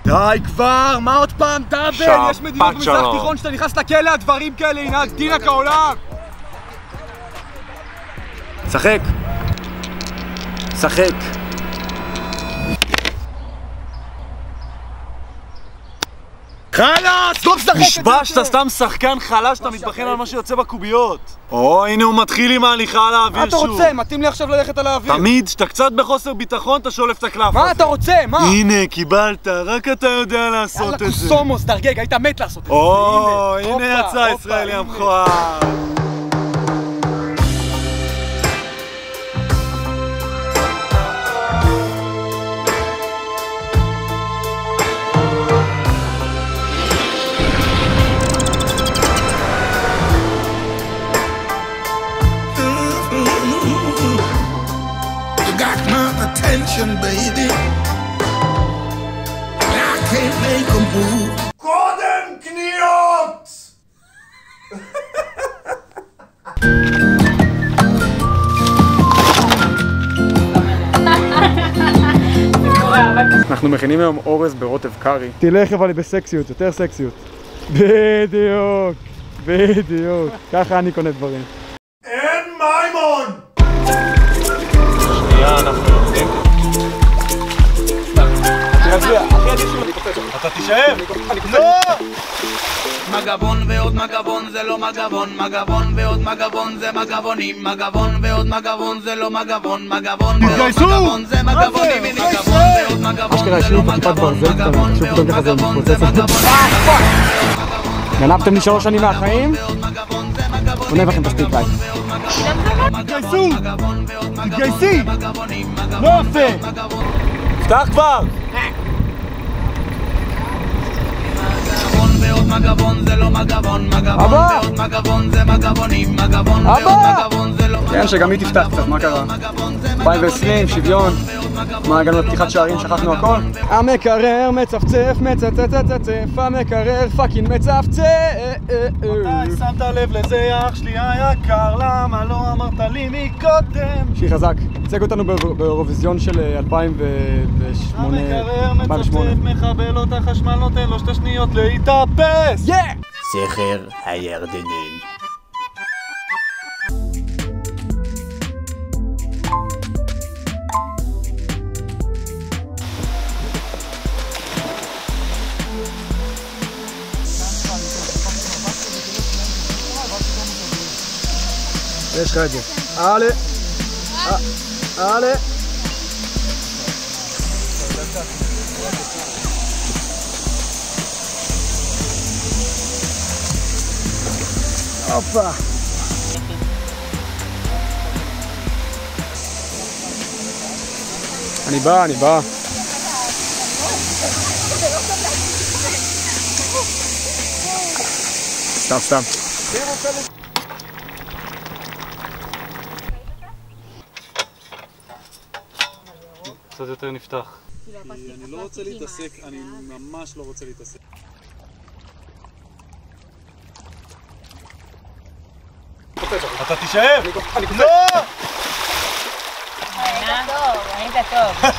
די כבר, מה עוד פעם דאבל? יש מדינות במזרח תיכון שאתה נכנס לכלא, הדברים כאלה, ינהג דינה כעולם. שחק. שחק. חלאס! לא משחק את זה! נשבע שאתה סתם שחקן חלש, אתה מתבחן על מה שיוצא בקוביות. או, הנה הוא מתחיל עם ההליכה על האוויר שוב. מה אתה רוצה? מתאים לי עכשיו ללכת על האוויר. תמיד, שאתה קצת בחוסר ביטחון, אתה שולף את הקלף הזה. מה אתה רוצה? מה? הנה, קיבלת, רק אתה יודע לעשות את זה. יאללה קוסומוס, דרגג, היית מת לעשות את זה. או, הנה יצא הישראלי המכוער. Baby, I can't make a move. קודם קניות! אנחנו מכינים היום אורז ברוטב קארי. תלך אבל בסקסיות, יותר סקסיות. בדיוק, בדיוק. ככה אני קונה דברים. אין מימון! שנייה, אנחנו יוצאים. אתה תישאר! לא! מגבון ועוד מגבון זה לא מגבון, מגבון ועוד מגבון זה מגבונים, מגבון ועוד מגבון זה לא מגבון, מגבון ועוד מגבון זה מגבונים, מגבון ועוד מגבון זה לא מגבון, מגבון ועוד מגבון זה מגבונים. גנבתם לי 3 שנים מהחיים? גונב לכם את הסטיק לייק. תתגייסו! תתגייסי! לא יפה! פתח כבר! מגבון ועוד מגבון זה לא מגבון, מגבון ועוד מגבון זה מגבונים, מגבון ועוד מגבון זה לא מגבון. כן, שגם היא תפתח קצת, מה קרה? 2020, שוויון. מה, הגענו לפתיחת שערים, שכחנו הכל? המקרר מצפצף, מצצצצצף, המקרר פאקינג מצפצף. מתי שמת לב לזה אח שלי היקר, למה לא אמרת לי מקודם? שהיא חזק. הצג אותנו באירוויזיון של 2008. המקרר מצפצף, מחבל אותה חשמל, נותן לו 2 שניות להתאפס! סכר הירדנים. יש לך את זה. עלה. עלה. הופה. אני בא. סתם. קצת יותר נפתח. אני לא רוצה להתעסק, אני ממש לא רוצה להתעסק. אתה תישאר! לא! היית טוב.